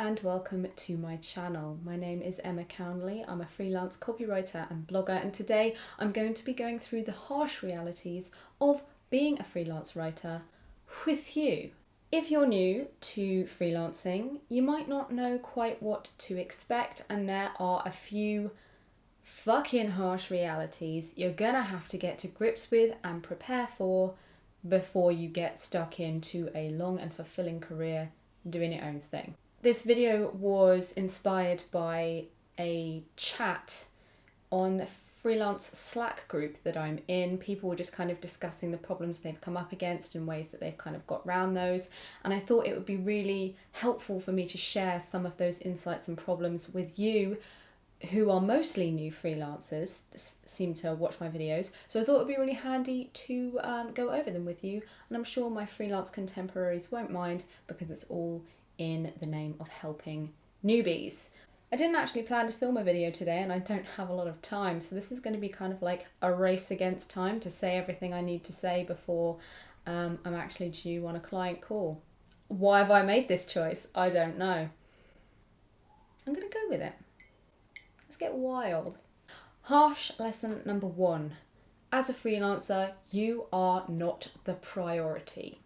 and welcome to my channel. My name is Emma Cownley. I'm a freelance copywriter and blogger, and today I'm going to be going through the harsh realities of being a freelance writer with you. If you're new to freelancing, you might not know quite what to expect, and there are a few fucking harsh realities you're gonna have to get to grips with and prepare for before you get stuck into a long and fulfilling career doing your own thing. This video was inspired by a chat on the freelance Slack group that I'm in. People were just kind of discussing the problems they've come up against and ways that they've kind of got around those. And I thought it would be really helpful for me to share some of those insights and problems with you who are mostly new freelancers, seem to watch my videos. So I thought it would be really handy to go over them with you. And I'm sure my freelance contemporaries won't mind, because it's all in the name of helping newbies. I didn't actually plan to film a video today, and I don't have a lot of time, so this is going to be kind of like a race against time to say everything I need to say before I'm actually due on a client call. Why have I made this choice? I don't know. I'm going to go with it. Let's get wild. Harsh lesson number 1. As a freelancer, you are not the priority.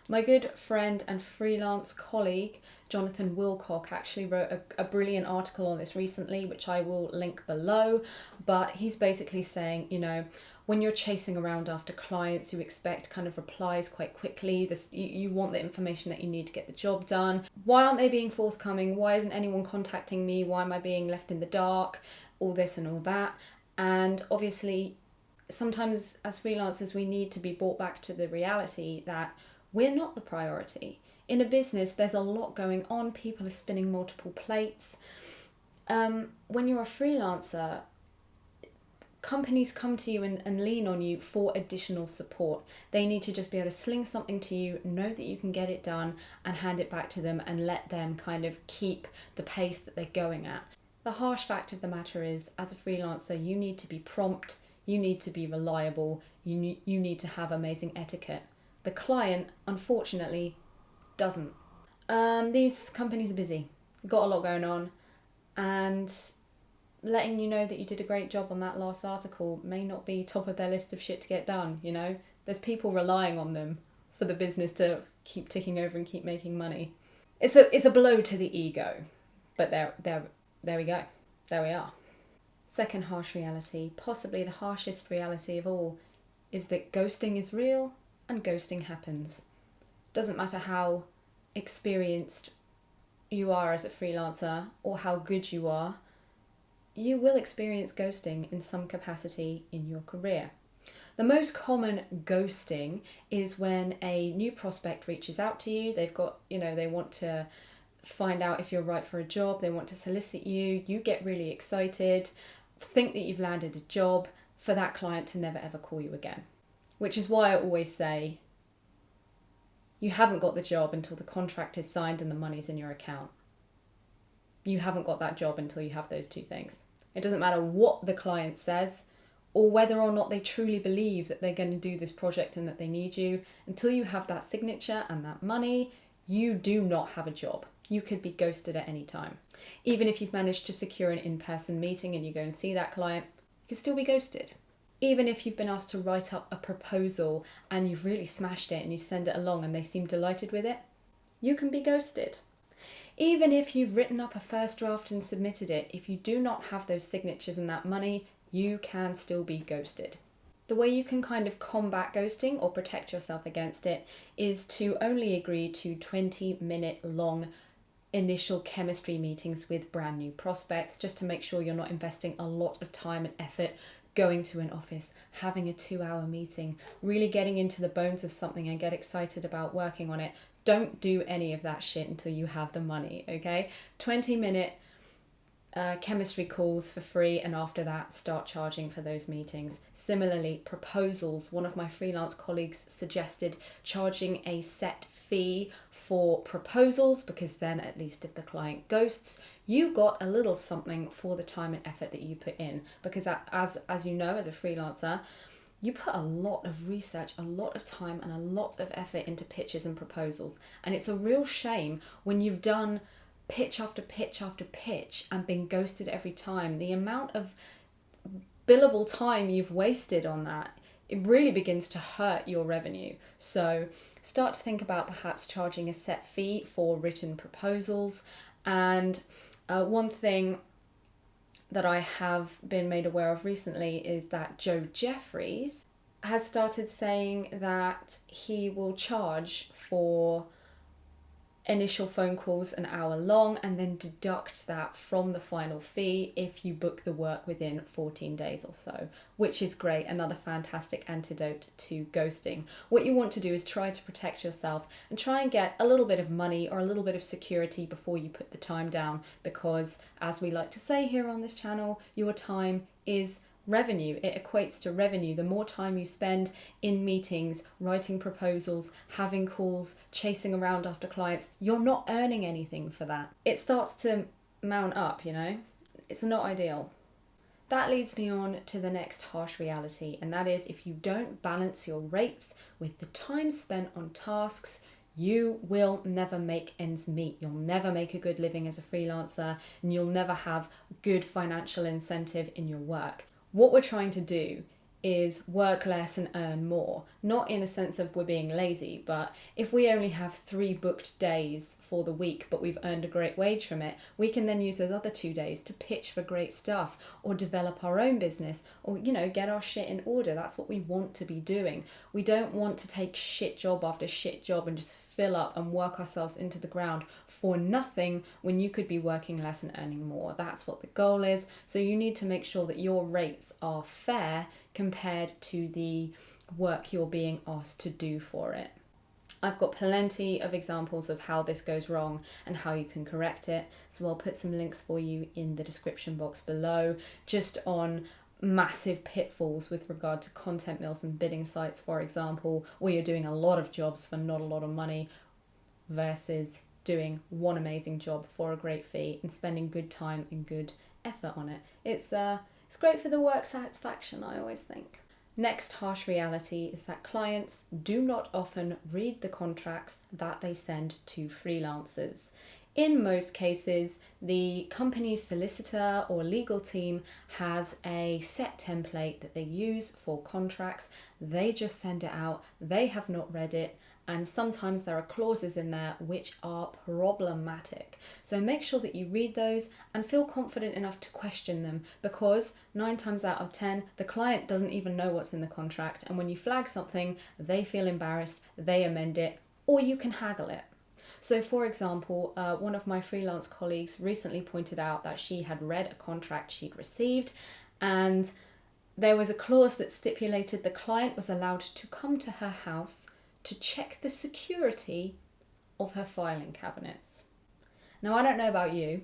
My good friend and freelance colleague, Jonathan Wilcock, actually wrote a brilliant article on this recently, which I will link below. But he's basically saying, you know, when you're chasing around after clients, you expect kind of replies quite quickly. You want the information that you need to get the job done. Why aren't they being forthcoming? Why isn't anyone contacting me? Why am I being left in the dark? All this and all that. And obviously, sometimes as freelancers, we need to be brought back to the reality that we're not the priority. In a business, there's a lot going on. People are spinning multiple plates. When you're a freelancer, companies come to you and lean on you for additional support. They need to just be able to sling something to you, know that you can get it done, and hand it back to them and let them kind of keep the pace that they're going at. The harsh fact of the matter is, as a freelancer, you need to be prompt, you need to be reliable, you need to have amazing etiquette. The client, unfortunately, doesn't. These companies are busy, got a lot going on, and letting you know that you did a great job on that last article may not be top of their list of shit to get done, you know? There's people relying on them for the business to keep ticking over and keep making money. It's a blow to the ego, but there we go. There we are. Second harsh reality, possibly the harshest reality of all, is that ghosting is real and ghosting happens. Doesn't matter how experienced you are as a freelancer or how good you are, you will experience ghosting in some capacity in your career. The most common ghosting is when a new prospect reaches out to you. They've got, they want to find out if you're right for a job. They want to solicit you. You get really excited, think that you've landed a job, for that client to never ever call you again. Which is why I always say, you haven't got the job until the contract is signed and the money's in your account. You haven't got that job until you have those two things. It doesn't matter what the client says or whether or not they truly believe that they're going to do this project and that they need you. Until you have that signature and that money, you do not have a job. You could be ghosted at any time. Even if you've managed to secure an in-person meeting and you go and see that client, you can still be ghosted. Even if you've been asked to write up a proposal and you've really smashed it and you send it along and they seem delighted with it, you can be ghosted. Even if you've written up a first draft and submitted it, if you do not have those signatures and that money, you can still be ghosted. The way you can kind of combat ghosting or protect yourself against it is to only agree to 20-minute long initial chemistry meetings with brand new prospects, just to make sure you're not investing a lot of time and effort going to an office, having a 2-hour meeting, really getting into the bones of something and get excited about working on it. Don't do any of that shit until you have the money, okay? 20-minute chemistry calls for free, and after that, start charging for those meetings. Similarly, proposals. One of my freelance colleagues suggested charging a set fee for proposals, because then at least if the client ghosts, you got a little something for the time and effort that you put in. Because as you know, as a freelancer, you put a lot of research, a lot of time and a lot of effort into pitches and proposals. And it's a real shame when you've done pitch after pitch after pitch and been ghosted every time, the amount of billable time you've wasted on that, it really begins to hurt your revenue. So start to think about perhaps charging a set fee for written proposals. And one thing that I have been made aware of recently is that Joe Jeffries has started saying that he will charge for initial phone calls an hour long and then deduct that from the final fee if you book the work within 14 days or so, which is great. Another fantastic antidote to ghosting. What you want to do is try to protect yourself and try and get a little bit of money or a little bit of security before you put the time down, because as we like to say here on this channel, your time is revenue. It equates to revenue. The more time you spend in meetings, writing proposals, having calls, chasing around after clients, you're not earning anything for that. It starts to mount up, you know? It's not ideal. That leads me on to the next harsh reality, and that is if you don't balance your rates with the time spent on tasks, you will never make ends meet. You'll never make a good living as a freelancer, and you'll never have good financial incentive in your work. What we're trying to do is work less and earn more. Not in a sense of we're being lazy, but if we only have 3 booked days for the week, but we've earned a great wage from it, we can then use those other 2 days to pitch for great stuff or develop our own business or, you know, get our shit in order. That's what we want to be doing. We don't want to take shit job after shit job and just fill up and work ourselves into the ground for nothing when you could be working less and earning more. That's what the goal is. So you need to make sure that your rates are fair compared to the work you're being asked to do for it. I've got plenty of examples of how this goes wrong and how you can correct it. So I'll put some links for you in the description box below, just on massive pitfalls with regard to content mills and bidding sites, for example, where you're doing a lot of jobs for not a lot of money versus doing one amazing job for a great fee and spending good time and good effort on it. It's great for the work satisfaction, I always think. Next harsh reality is that clients do not often read the contracts that they send to freelancers. In most cases, the company's solicitor or legal team has a set template that they use for contracts. They just send it out. They have not read it. And sometimes there are clauses in there which are problematic. So make sure that you read those and feel confident enough to question them, because 9 times out of 10, the client doesn't even know what's in the contract. And when you flag something, they feel embarrassed, they amend it, or you can haggle it. So for example, one of my freelance colleagues recently pointed out that she had read a contract she'd received, and there was a clause that stipulated the client was allowed to come to her house to check the security of her filing cabinets. Now, I don't know about you.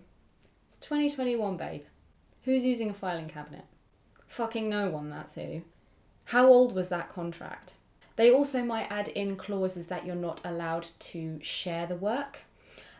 It's 2021, babe. Who's using a filing cabinet? Fucking no one, that's who. How old was that contract? They also might add in clauses that you're not allowed to share the work,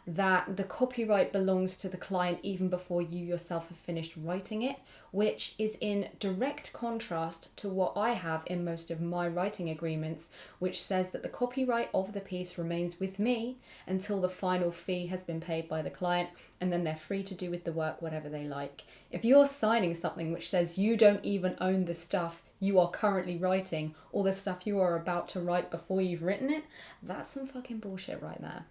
that the copyright belongs to the client even before you yourself have finished writing it, which is in direct contrast to what I have in most of my writing agreements, which says that the copyright of the piece remains with me until the final fee has been paid by the client, and then they're free to do with the work whatever they like. If you're signing something which says you don't even own the stuff you are currently writing or the stuff you are about to write before you've written it, that's some fucking bullshit right there.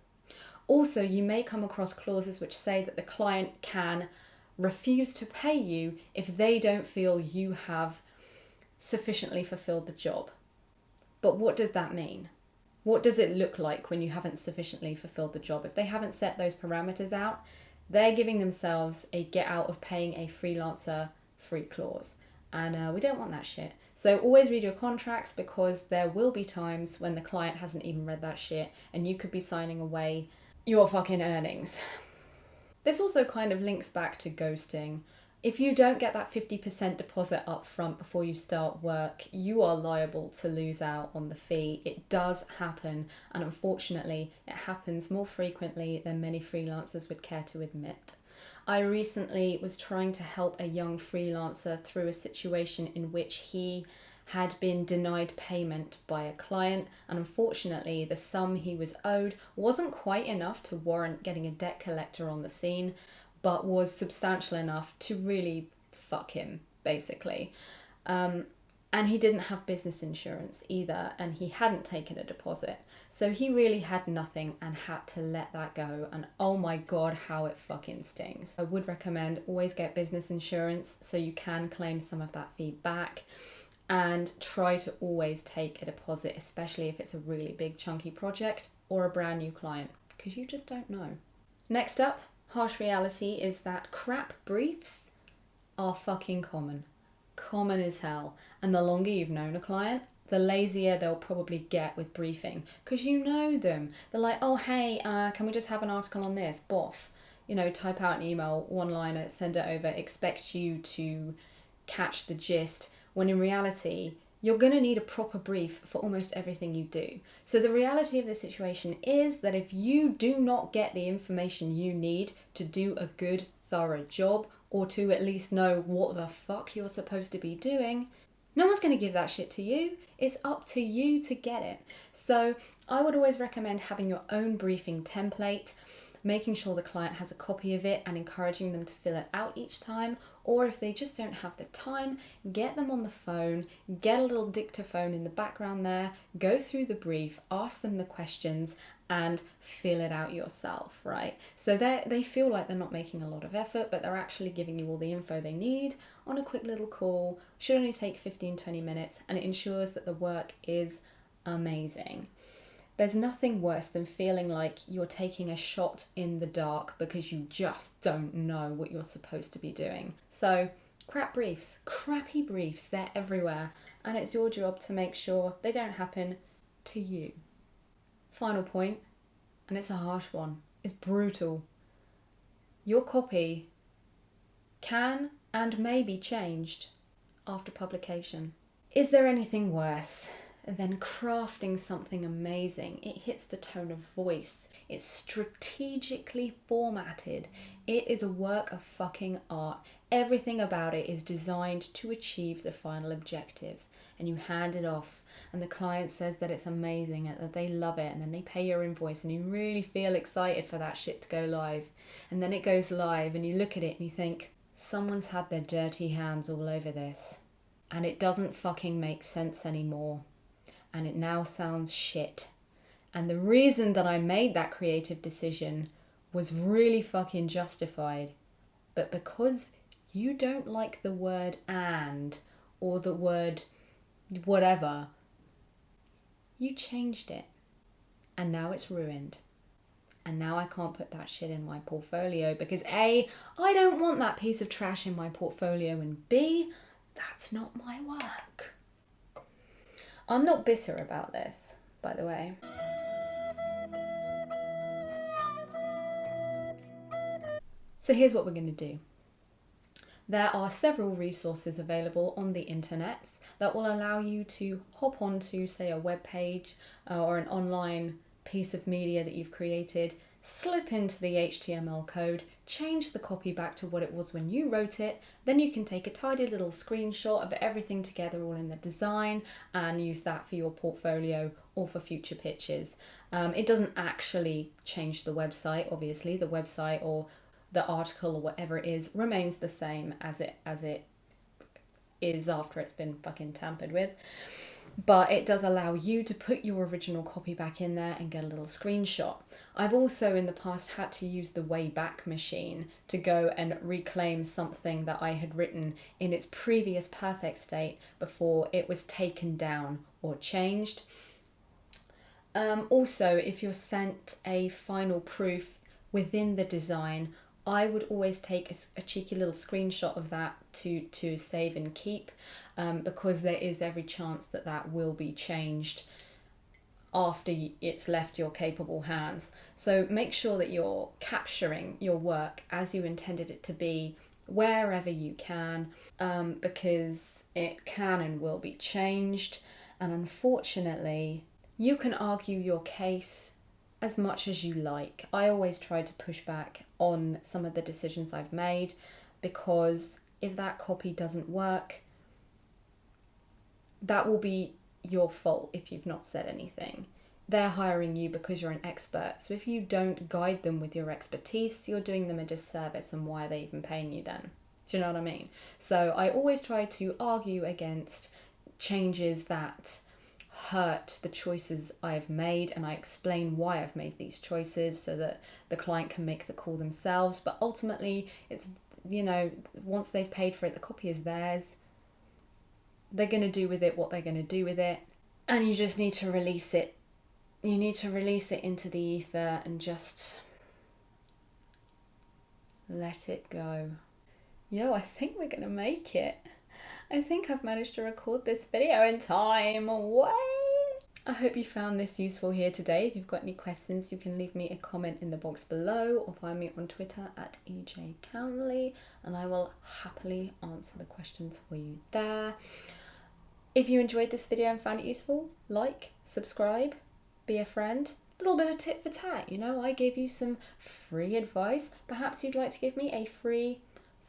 Also, you may come across clauses which say that the client can refuse to pay you if they don't feel you have sufficiently fulfilled the job. But what does that mean? What does it look like when you haven't sufficiently fulfilled the job? If they haven't set those parameters out, they're giving themselves a get out of paying a freelancer free clause. And we don't want that shit. So always read your contracts, because there will be times when the client hasn't even read that shit and you could be signing away your fucking earnings. This also kind of links back to ghosting. If you don't get that 50% deposit up front before you start work, you are liable to lose out on the fee. It does happen, and unfortunately, it happens more frequently than many freelancers would care to admit. I recently was trying to help a young freelancer through a situation in which he had been denied payment by a client, and unfortunately the sum he was owed wasn't quite enough to warrant getting a debt collector on the scene, but was substantial enough to really fuck him, basically. And he didn't have business insurance either, and he hadn't taken a deposit. So he really had nothing and had to let that go. And oh my God, how it fucking stings. I would recommend always get business insurance so you can claim some of that fee back. And try to always take a deposit, especially if it's a really big chunky project or a brand new client, because you just don't know. Next up, harsh reality is that crap briefs are fucking common. Common as hell. And the longer you've known a client, the lazier they'll probably get with briefing, because you know them. They're like, oh hey, can we just have an article on this? Boff. You know, type out an email, one-liner, send it over, expect you to catch the gist, when in reality, you're going to need a proper brief for almost everything you do. So the reality of the situation is that if you do not get the information you need to do a good, thorough job, or to at least know what the fuck you're supposed to be doing, no one's going to give that shit to you. It's up to you to get it. So I would always recommend having your own briefing template, making sure the client has a copy of it and encouraging them to fill it out each time. Or if they just don't have the time, get them on the phone, get a little dictaphone in the background there, go through the brief, ask them the questions and fill it out yourself, right? So they feel like they're not making a lot of effort, but they're actually giving you all the info they need on a quick little call. Should only take 15-20 minutes, and it ensures that the work is amazing. There's nothing worse than feeling like you're taking a shot in the dark because you just don't know what you're supposed to be doing. So crappy briefs, they're everywhere, and it's your job to make sure they don't happen to you. Final point, and it's a harsh one, it's brutal. Your copy can and may be changed after publication. Is there anything worse than crafting something amazing? It hits the tone of voice. It's strategically formatted. It is a work of fucking art. Everything about it is designed to achieve the final objective. And you hand it off and the client says that it's amazing and that they love it, and then they pay your invoice and you really feel excited for that shit to go live. And then it goes live and you look at it and you think, someone's had their dirty hands all over this and it doesn't fucking make sense anymore. And it now sounds shit. And the reason that I made that creative decision was really fucking justified. But because you don't like the word and, or the word whatever, you changed it. And now it's ruined. And now I can't put that shit in my portfolio because A, I don't want that piece of trash in my portfolio, and B, that's not my work. I'm not bitter about this, by the way. So here's what we're going to do. There are several resources available on the internet that will allow you to hop onto, say, a web page or an online piece of media that you've created, slip into the HTML code, change the copy back to what it was when you wrote it, then you can take a tidy little screenshot of everything together all in the design and use that for your portfolio or for future pitches. It doesn't actually change the website, obviously. The website or the article or whatever it is remains the same as it is after it's been fucking tampered with. But it does allow you to put your original copy back in there and get a little screenshot. I've also in the past had to use the Wayback Machine to go and reclaim something that I had written in its previous perfect state before it was taken down or changed. Also, if you're sent a final proof within the design, I would always take a cheeky little screenshot of that to save and keep, because there is every chance that that will be changed after it's left your capable hands. So make sure that you're capturing your work as you intended it to be wherever you can, because it can and will be changed. And unfortunately, you can argue your case as much as you like. I always try to push back on some of the decisions I've made, because if that copy doesn't work, that will be your fault if you've not said anything. They're hiring you because you're an expert. So if you don't guide them with your expertise, you're doing them a disservice, and why are they even paying you then? Do you know what I mean? So I always try to argue against changes that hurt the choices I've made, and I explain why I've made these choices so that the client can make the call themselves. But ultimately, it's, once they've paid for it, the copy is theirs. They're going to do with it what they're going to do with it, and you just need to release it. You need to release it into the ether and just let it go. Yo, I think we're going to make it. I think I've managed to record this video in time. Way! I hope you found this useful here today. If you've got any questions, you can leave me a comment in the box below or find me on Twitter at @EJCownley, and I will happily answer the questions for you there. If you enjoyed this video and found it useful, like, subscribe, be a friend. A little bit of tit for tat, I gave you some free advice. Perhaps you'd like to give me a free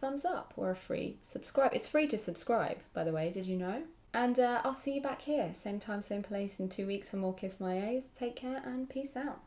thumbs up or a free subscribe. It's free to subscribe, by the way, did you know? And I'll see you back here, same time, same place in 2 weeks for more Kiss My A's. Take care and peace out.